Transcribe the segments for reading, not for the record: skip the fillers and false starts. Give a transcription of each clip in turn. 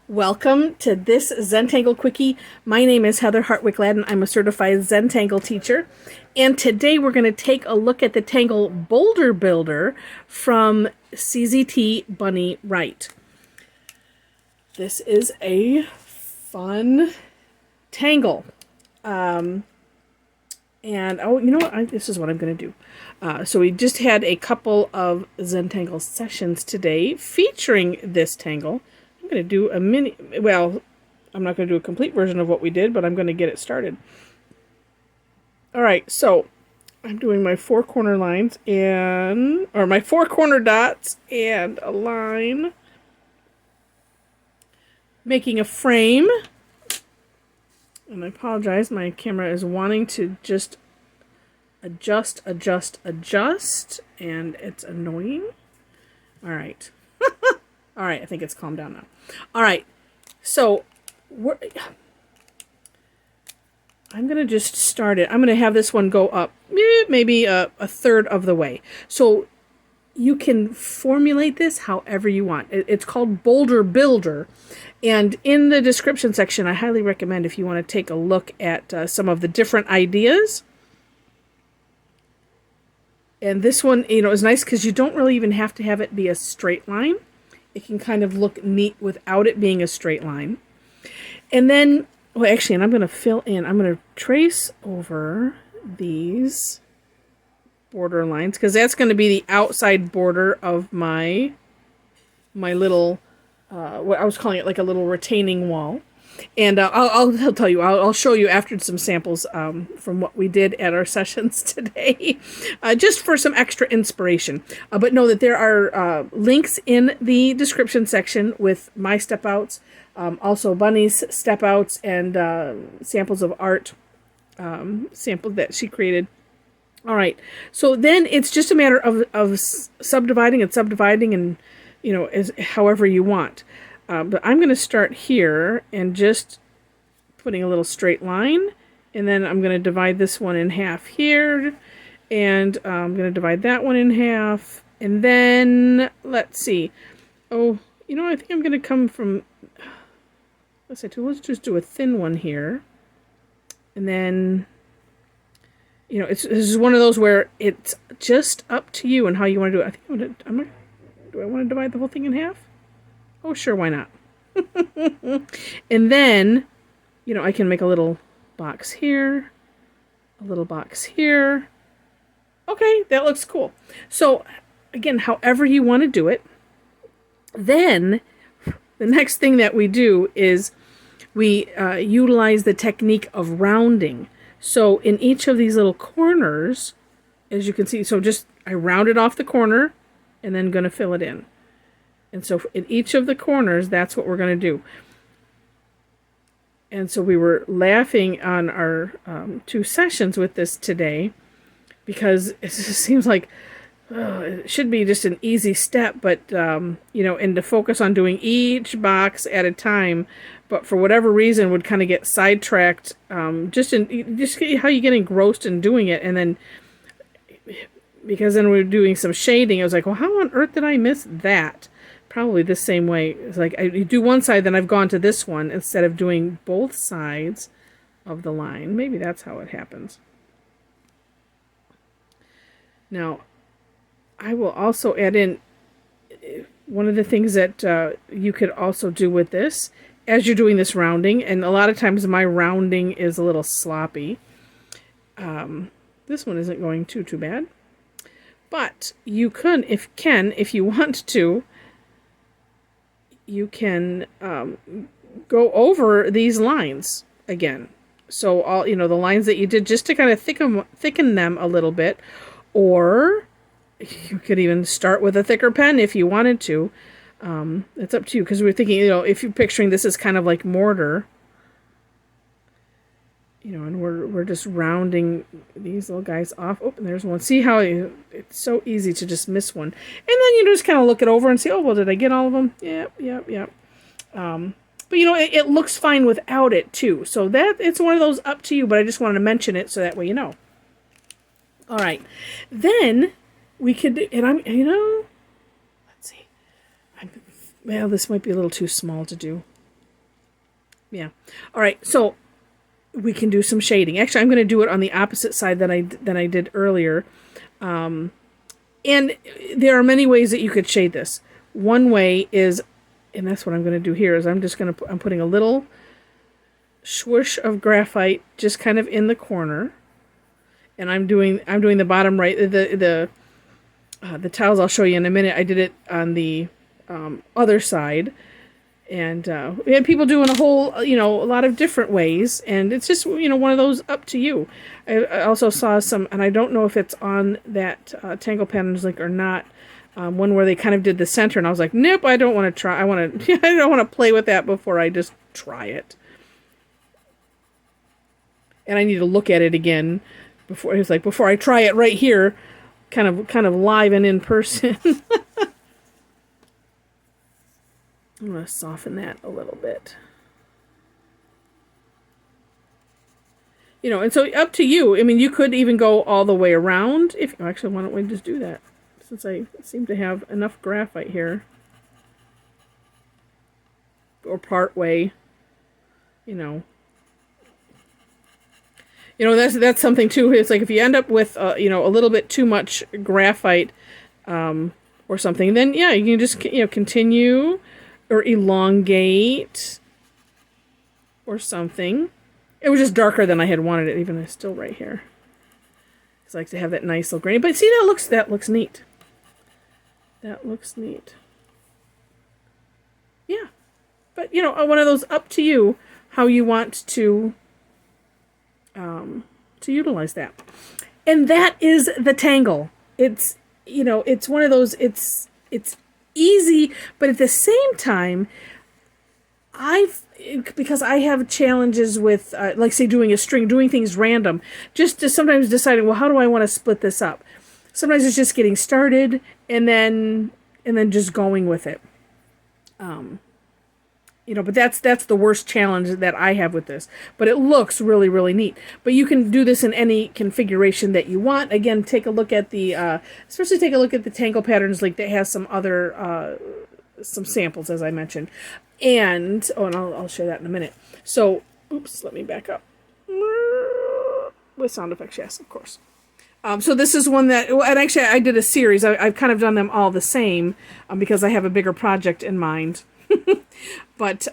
Welcome to this Zentangle Quickie. My name is Heather Hartwick Gladden. I'm a Certified Zentangle Teacher. And today we're going to take a look at the Tangle Boulder Builder from CZT Bunny Wright. This is a fun tangle. And, oh, you know what? This is what I'm going to do. So we just had a couple of Zentangle sessions today featuring this tangle. I'm going to do a mini, well, I'm not going to do a complete version of what we did, but I'm going to get it started. All right, so I'm doing my four corner lines or my four corner dots and a line. Making a frame. And I apologize, my camera is wanting to just adjust, and it's annoying. All right. All right, I think it's calmed down now. All right, so I'm going to just start it. I'm going to have this one go up maybe a third of the way. So you can formulate this however you want. It's called Boulder Builder. And in the description section, I highly recommend if you want to take a look at some of the different ideas. And this one, is nice because you don't really even have to have it be a straight line. It can kind of look neat without it being a straight line. And then, well, actually, and I'm going to fill in. I'm going to trace over these border lines because that's going to be the outside border of my little, what I was calling it, like a little retaining wall. And I'll tell you, I'll show you after some samples from what we did at our sessions today, just for some extra inspiration. But know that there are links in the description section with my step outs, also Bunny's step outs, and samples of art, samples that she created. All right, so then it's just a matter of subdividing and as however you want. But I'm going to start here and just putting a little straight line. And then I'm going to divide this one in half here. And I'm going to divide that one in half. And then, let's see. Oh, I think I'm going to come from, let's just do a thin one here. And then, this is one of those where it's just up to you and how you want to do it. I think do I want to divide the whole thing in half? Oh, sure, why not? And then, I can make a little box here, a little box here. Okay, that looks cool. So, again, however you want to do it. Then, the next thing that we do is we utilize the technique of rounding. So, in each of these little corners, as you can see, I rounded off the corner and then going to fill it in. And so in each of the corners, that's what we're going to do. And so we were laughing on our 2 sessions with this today because it just seems like it should be just an easy step, but, and to focus on doing each box at a time, but for whatever reason would kind of get sidetracked, just how you get engrossed in doing it. And then, because then we were doing some shading, I was like, well, how on earth did I miss that? Probably the same way. It's like I do one side, then I've gone to this one instead of doing both sides of the line. Maybe that's how it happens. Now, I will also add in one of the things that you could also do with this as you're doing this rounding, and a lot of times my rounding is a little sloppy. This one isn't going too bad. But you could, if you want to, you can go over these lines again. So all the lines that you did just to kind of thicken them a little bit, or you could even start with a thicker pen if you wanted to. It's up to you because we're thinking, if you're picturing this as kind of like mortar, and we're just rounding these little guys off. Oh, and there's one. See how it's so easy to just miss one. And then you just kind of look it over and see, oh, well, did I get all of them? Yep. But, it looks fine without it, too. So it's one of those up to you, but I just wanted to mention it so that way you know. All right. Then we could, and let's see. Well, this might be a little too small to do. Yeah. All right. So we can do some shading. Actually, I'm going to do it on the opposite side than I did earlier. And there are many ways that you could shade this. One way is, and that's what I'm going to do here, is I'm putting a little swoosh of graphite just kind of in the corner. And I'm doing the bottom right, the tiles I'll show you in a minute. I did it on the other side. And we had people doing a whole, a lot of different ways, and it's just, one of those up to you. I also saw some, and I don't know if it's on that Tangle Patterns link or not, one where they kind of did the center, and I was like, nope, I don't want to try. I don't want to play with that before I just try it. And I need to look at it again before I try it right here, kind of live and in person. I'm going to soften that a little bit. And so up to you. I mean, you could even go all the way around. Actually, why don't we just do that? Since I seem to have enough graphite here. Or part way. That's something too. It's like if you end up with, a little bit too much graphite or something, then yeah, you can just, continue or elongate or something. It was just darker than I had wanted it, even though it's still right here. I like to have that nice little grain. But see, that looks neat. That looks neat. Yeah. But, one of those up to you, how you want to utilize that. And that is the Tangle. It's, it's one of those, it's easy, but at the same time, because I have challenges with, like say doing a string, doing things random, just to sometimes deciding, well, how do I want to split this up? Sometimes it's just getting started and then just going with it. But that's the worst challenge that I have with this. But it looks really, really neat. But you can do this in any configuration that you want. Again, take a look at especially take a look at the Tangle Patterns link that has some other, some samples, as I mentioned. And I'll share that in a minute. So, oops, let me back up. With sound effects, yes, of course. So this is one that, and actually I did a series. I've kind of done them all the same because I have a bigger project in mind. But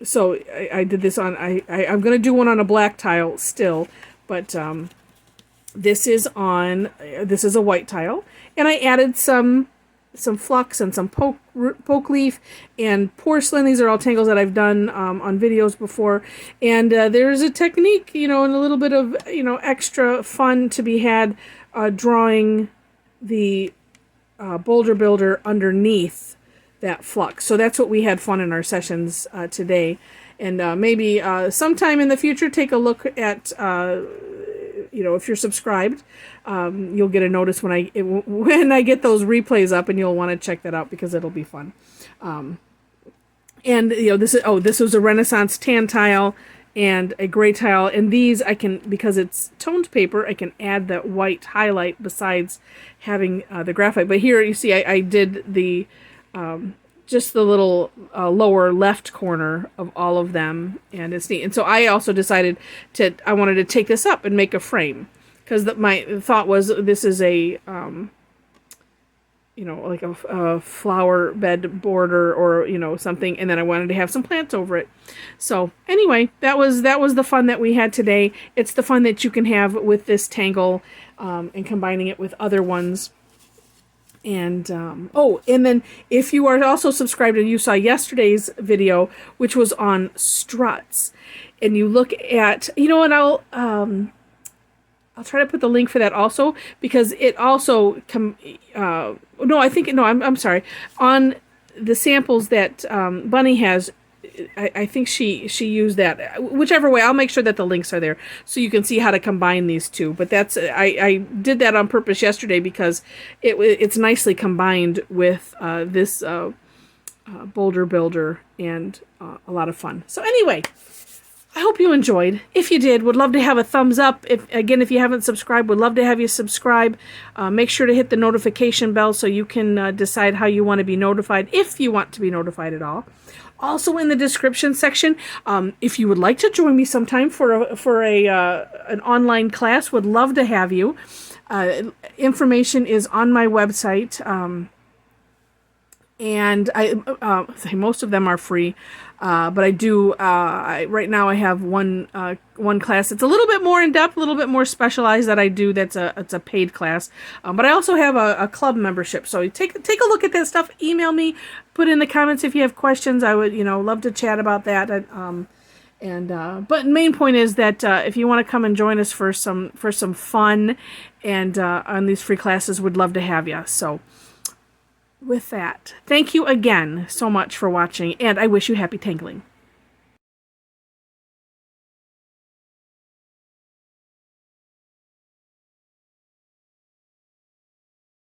so I did this on, I'm going to do one on a black tile still, but this is a white tile, and I added some flux and some poke leaf and porcelain. These are all tangles that I've done on videos before, and there's a technique, and a little bit of extra fun to be had drawing the Boulder builder underneath that flux. So that's what we had fun in our sessions today. And maybe sometime in the future, take a look at, if you're subscribed, you'll get a notice when I get those replays up, and you'll want to check that out because it'll be fun. And this was a Renaissance tan tile and a gray tile, and these I can, because it's toned paper, I can add that white highlight besides having the graphite. But here you see I did the just the little lower left corner of all of them, and it's neat. And so I also decided I wanted to take this up and make a frame, because my thought was this is a like a flower bed border or something, and then I wanted to have some plants over it. So anyway, that was the fun that we had today. It's the fun that you can have with this tangle and combining it with other ones. And, and then if you are also subscribed and you saw yesterday's video, which was on struts, and you look at, and I'll try to put the link for that also, because it also, I'm sorry, on the samples that, Bunny has, I think she used that. Whichever way, I'll make sure that the links are there so you can see how to combine these two. But I did that on purpose yesterday because it's nicely combined with this Boulder builder, and a lot of fun. So anyway, I hope you enjoyed. If you did, would love to have a thumbs up. If you haven't subscribed, would love to have you subscribe. Make sure to hit the notification bell so you can decide how you want to be notified, if you want to be notified at all. Also in the description section, if you would like to join me sometime for an online class, would love to have you. Information is on my website, and most of them are free. But I do right now I have one class. It's a little bit more in depth, a little bit more specialized that I do. It's a paid class. But I also have a club membership. So take a look at that stuff. Email me. Put in the comments if you have questions. I would love to chat about that. But main point is that if you want to come and join us for some fun and on these free classes, would love to have you. So with that, thank you again so much for watching, and I wish you happy tangling.